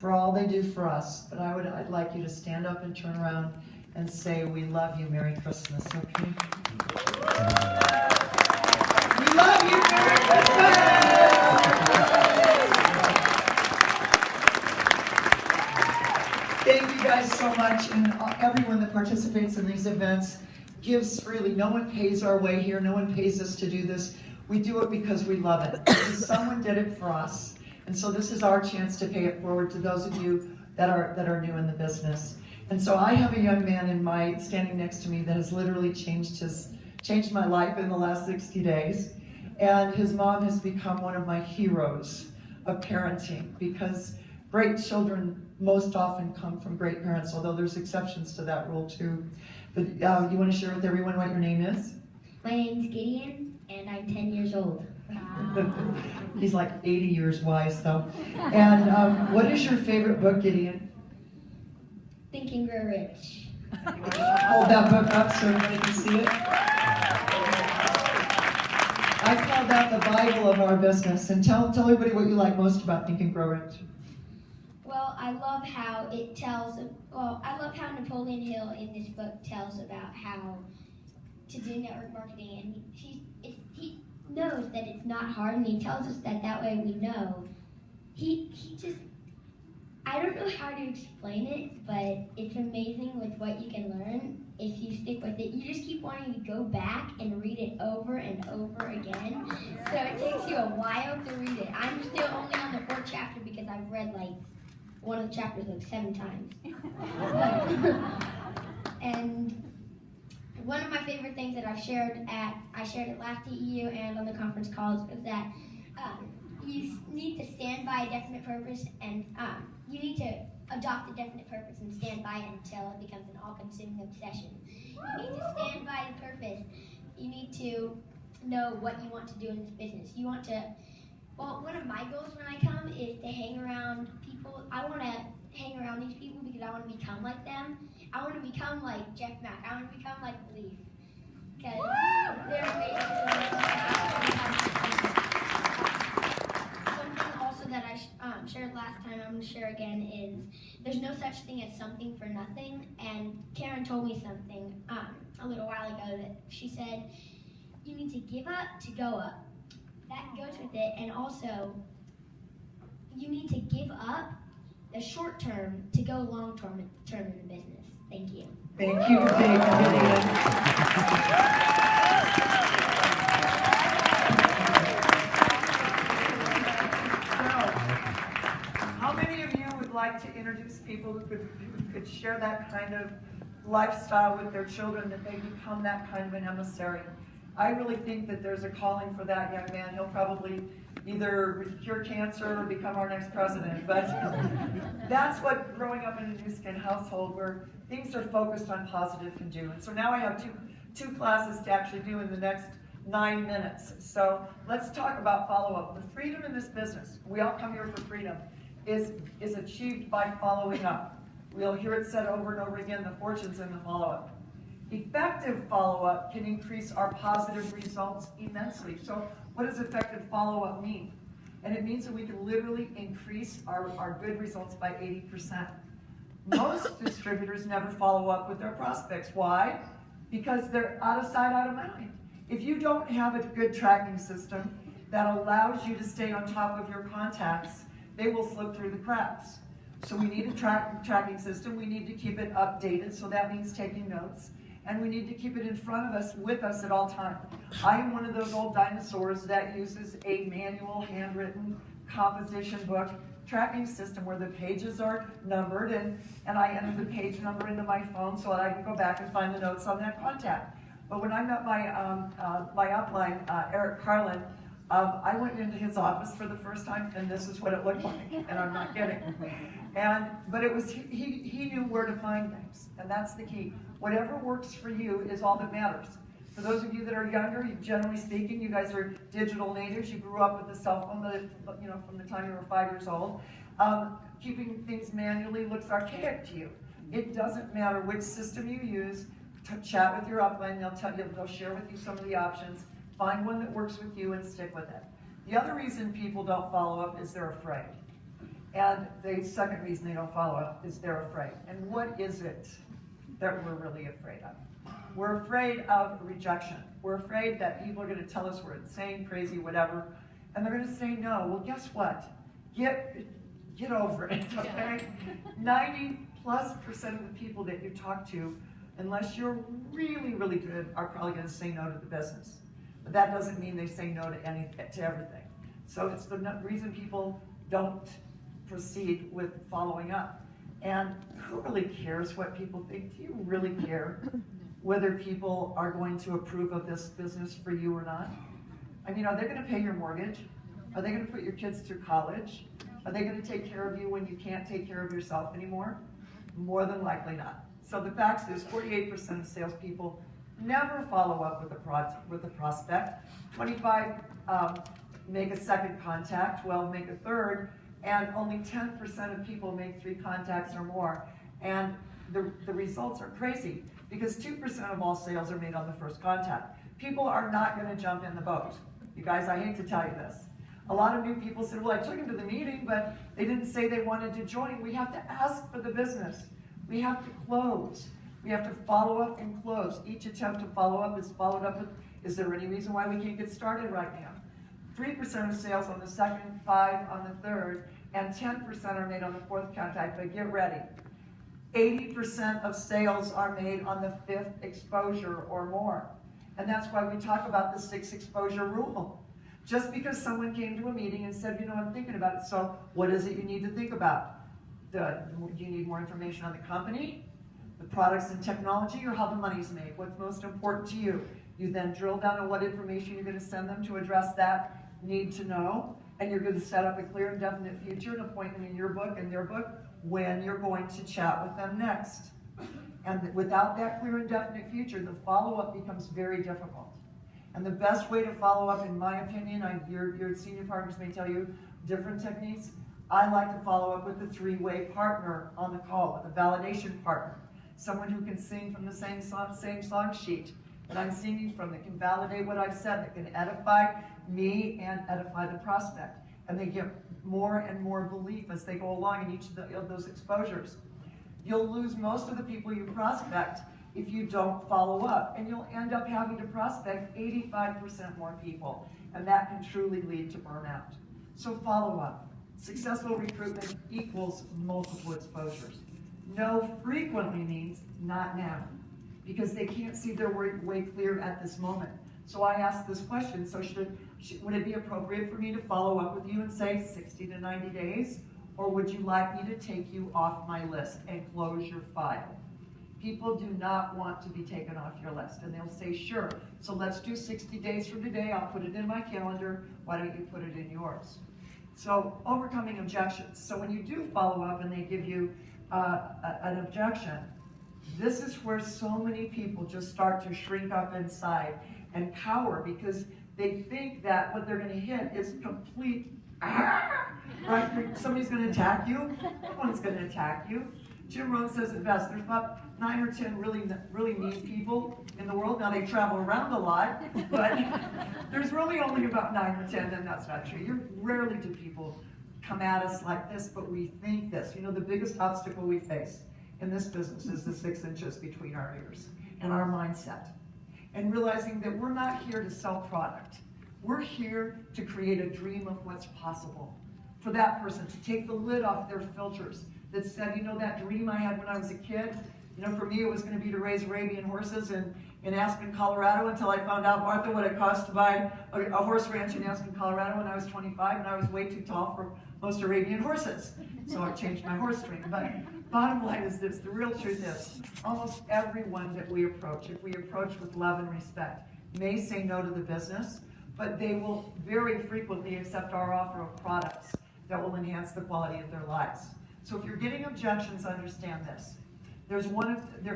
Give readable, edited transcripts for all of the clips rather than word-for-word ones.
for all they do for us. But I'd like you to stand up and turn around and say, we love you, Merry Christmas, okay? We love you, Merry Christmas! Thank you guys so much, and everyone that participates in these events gives freely. No one pays our way here. No one pays us to do this. We do it because we love it. Because someone did it for us. And so this is our chance to pay it forward to those of you that are new in the business. And so I have a young man standing next to me that has literally changed my life in the last 60 days. And his mom has become one of my heroes of parenting, because great children most often come from great parents, although there's exceptions to that rule too. But you want to share with everyone what your name is? My name's Gideon, and I'm 10 years old. He's like 80 years wise, though. And what is your favorite book, Gideon? Think and Grow Rich. Hold that book up so everybody can see it. I call that the Bible of our business. And tell everybody what you like most about Think and Grow Rich. Well, I love how I love how Napoleon Hill in this book tells about how to do network marketing, and he knows that it's not hard, and he tells us that way we know. I don't know how to explain it, but it's amazing with what you can learn if you stick with it. You just keep wanting to go back and read it over and over again. So it takes you a while to read it. I'm still only on the 4th chapter because I've read like one of the chapters like 7 times. And one of my favorite things that I shared at last TEU and on the conference calls is that you need to stand by a definite purpose, and you need to adopt a definite purpose and stand by it until it becomes an all-consuming obsession. You need to stand by the purpose. You need to know what you want to do in this business. You want to, well, one of my goals when I come is to hang around people. I want to hang around these people because I want to become like them. I want to become like Jeff Mack. I want to become like Belief. Because they're amazing. Something also that I shared last time, I'm going to share again, is there's no such thing as something for nothing. And Karen told me something a little while ago that she said, you need to give up to go up. That goes with it. And also, you need to give up the short term to go long term in the business. Thank you. Thank you, Gideon. How many of you would like to introduce people who could share that kind of lifestyle with their children, that they become that kind of an emissary? I really think that there's a calling for that young man. He'll probably either cure cancer or become our next president. But that's what growing up in a New Skin household where things are focused on positive can do. And so now I have two classes to actually do in the next 9 minutes. So let's talk about follow-up. The freedom in this business, we all come here for freedom, is achieved by following up. We'll hear it said over and over again, the fortune's in the follow-up. Effective follow-up can increase our positive results immensely. So what does effective follow-up mean? And it means that we can literally increase our good results by 80%. Most distributors never follow up with their prospects. Why? Because they're out of sight, out of mind. If you don't have a good tracking system that allows you to stay on top of your contacts, they will slip through the cracks. So we need a tracking system. We need to keep it updated, so that means taking notes. And we need to keep it in front of us, with us at all times. I am one of those old dinosaurs that uses a manual, handwritten composition book tracking system where the pages are numbered, and I enter the page number into my phone so that I can go back and find the notes on that contact. But when I met my upline, Eric Carlin, I went into his office for the first time, and this is what it looked like, and I'm not kidding. But it was he knew where to find things, and that's the key. Whatever works for you is all that matters. For those of you that are younger, generally speaking, you guys are digital natives. You grew up with the cell phone, from the time you were 5 years old. Keeping things manually looks archaic to you. It doesn't matter which system you use. Chat with your upline. They'll share with you some of the options. Find one that works with you and stick with it. The other reason people don't follow up is they're afraid. And the second reason they don't follow up is they're afraid. And what is it that we're really afraid of? We're afraid of rejection. We're afraid that people are going to tell us we're insane, crazy, whatever, and they're going to say no. Well, guess what? Get over it, okay? 90+% of the people that you talk to, unless you're really, really good, are probably going to say no to the business. But that doesn't mean they say no to everything. So it's the reason people don't proceed with following up. And who really cares what people think? Do you really care whether people are going to approve of this business for you or not? I mean, are they going to pay your mortgage? Are they going to put your kids through college? Are they going to take care of you when you can't take care of yourself anymore? More than likely not. So the fact is 48% of salespeople never follow up with a prospect. 25 make a second contact, 12 make a third, and only 10% of people make 3 contacts or more. And the results are crazy because 2% of all sales are made on the first contact. People are not going to jump in the boat. You guys, I hate to tell you this. A lot of new people said, well, I took them to the meeting, but they didn't say they wanted to join. We have to ask for the business. We have to close. We have to follow up and close. Each attempt to follow up is followed up with, is there any reason why we can't get started right now? 3% of sales on the second, 5 on the third, and 10% are made on the fourth contact, but get ready. 80% of sales are made on the 5th exposure or more. And that's why we talk about the 6 exposure rule. Just because someone came to a meeting and said, you know, I'm thinking about it, so what is it you need to think about? Do you need more information on the company, the products and technology, or how the money's made? What's most important to you? You then drill down on what information you're going to send them to address that need to know, and you're going to set up a clear and definite future, an appointment in your book and their book, when you're going to chat with them next. And without that clear and definite future, the follow-up becomes very difficult. And the best way to follow up, in my opinion, your senior partners may tell you different techniques. I like to follow up with a 3-way partner on the call, with a validation partner, someone who can sing from the same song sheet that I'm singing from, that can validate what I've said, that can edify me and edify the prospect. And they get more and more belief as they go along in each of those exposures. You'll lose most of the people you prospect if you don't follow up, and you'll end up having to prospect 85% more people, and that can truly lead to burnout. So follow up. Successful recruitment equals multiple exposures. No frequently means not now, because they can't see their way clear at this moment. So I ask this question, so would it be appropriate for me to follow up with you and say 60 to 90 days? Or would you like me to take you off my list and close your file? People do not want to be taken off your list, and they'll say, sure, so let's do 60 days from today. I'll put it in my calendar. Why don't you put it in yours? So overcoming objections. So when you do follow up and they give you an objection, this is where so many people just start to shrink up inside and cower, because they think that what they're going to hit is complete, right? Somebody's going to attack you. No one's going to attack you. Jim Rohn says it best. There's about 9 or 10 really mean people in the world. Now, they travel around a lot, but there's really only about 9 or 10, and that's not true. Rarely do people come at us like this, but we think this. You know, the biggest obstacle we face in this business is the 6 inches between our ears and our mindset. And realizing that we're not here to sell product. We're here to create a dream of what's possible. For that person to take the lid off their filters that said, you know, that dream I had when I was a kid, you know, for me it was going to be to raise Arabian horses in Aspen, Colorado, until I found out, Martha, what it cost to buy a horse ranch in Aspen, Colorado when I was 25, and I was way too tall for most Arabian horses. So I changed my horse dream. But bottom line is this, the real truth is, almost everyone that we approach, if we approach with love and respect, may say no to the business, but they will very frequently accept our offer of products that will enhance the quality of their lives. So if you're getting objections, understand this.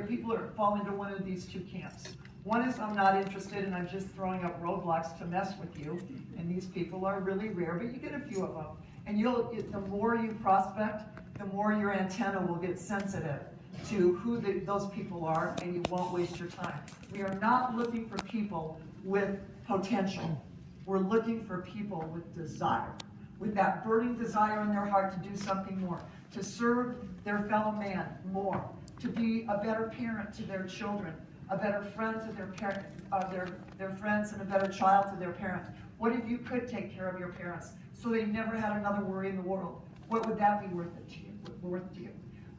People fall into one of these 2 camps. One is, I'm not interested and I'm just throwing up roadblocks to mess with you. And these people are really rare, but you get a few of them. And the more you prospect, the more your antenna will get sensitive to who those people are, and you won't waste your time. We are not looking for people with potential. We're looking for people with desire. with that burning desire in their heart to do something more, to serve their fellow man more, to be a better parent to their children, a better friend to their parent, their friends, and a better child to their parents. What if you could take care of your parents so they never had another worry in the world? What would that be worth to you?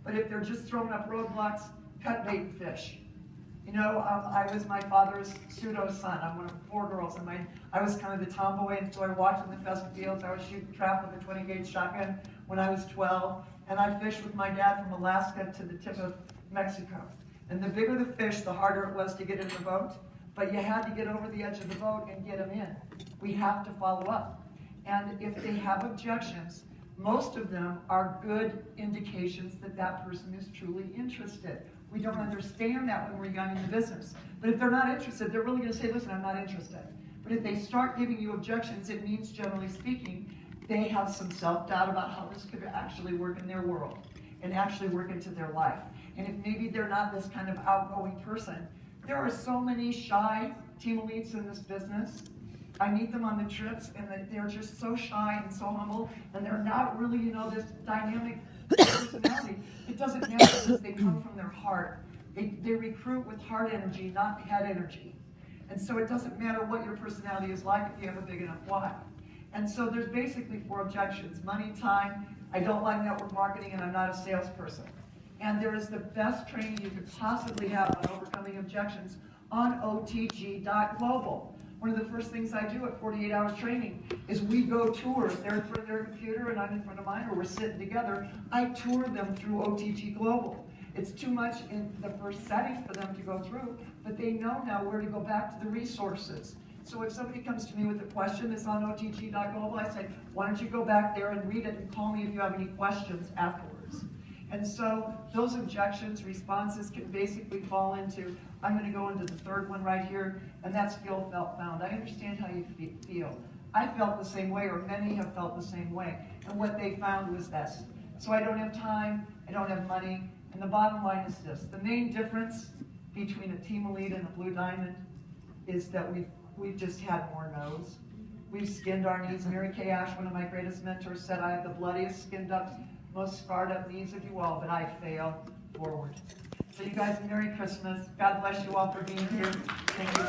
But if they're just throwing up roadblocks, cut bait and fish. You know, I was my father's pseudo son. I'm one of 4 girls, and I was kind of the tomboy, and so I walked in the pheasant fields. I was shooting trap with a 20-gauge shotgun when I was 12, and I fished with my dad from Alaska to the tip of Mexico. And the bigger the fish, the harder it was to get in the boat, but you had to get over the edge of the boat and get them in. We have to follow up. And if they have objections, most of them are good indications that that person is truly interested. We don't understand that when we're young in the business. But if they're not interested, they're really going to say, listen, I'm not interested. But if they start giving you objections, it means, generally speaking, they have some self-doubt about how this could actually work in their world and actually work into their life. And if maybe they're not this kind of outgoing person, there are so many shy team elites in this business. I meet them on the trips, and they're just so shy and so humble, and they're not really, you know, this dynamic personality. It doesn't matter because they come from their heart. They recruit with heart energy, not head energy. And so it doesn't matter what your personality is like if you have a big enough why. And so there's basically 4 objections: money, time, I don't like network marketing, and I'm not a salesperson. And there is the best training you could possibly have on overcoming objections on otg.global. One of the first things I do at 48 Hours Training is we go tour. They're in front of their computer and I'm in front of mine, or we're sitting together. I tour them through OTG Global. It's too much in the first setting for them to go through, but they know now where to go back to the resources. So if somebody comes to me with a question that's on otg.global, I say, why don't you go back there and read it and call me if you have any questions afterwards. And so those objections, responses can basically fall into, I'm going to go into the 3rd one right here, and that's feel, felt, found. I understand how you feel. I felt the same way, or many have felt the same way. And what they found was this. So I don't have time, I don't have money, and the bottom line is this. The main difference between a team elite and a blue diamond is that we've just had more no's. We've skinned our knees. Mary Kay Ash, one of my greatest mentors, said, I have the bloodiest, skinned up, most scarred up knees of you all, but I fail forward. So you guys, Merry Christmas. God bless you all for being here. Thank you.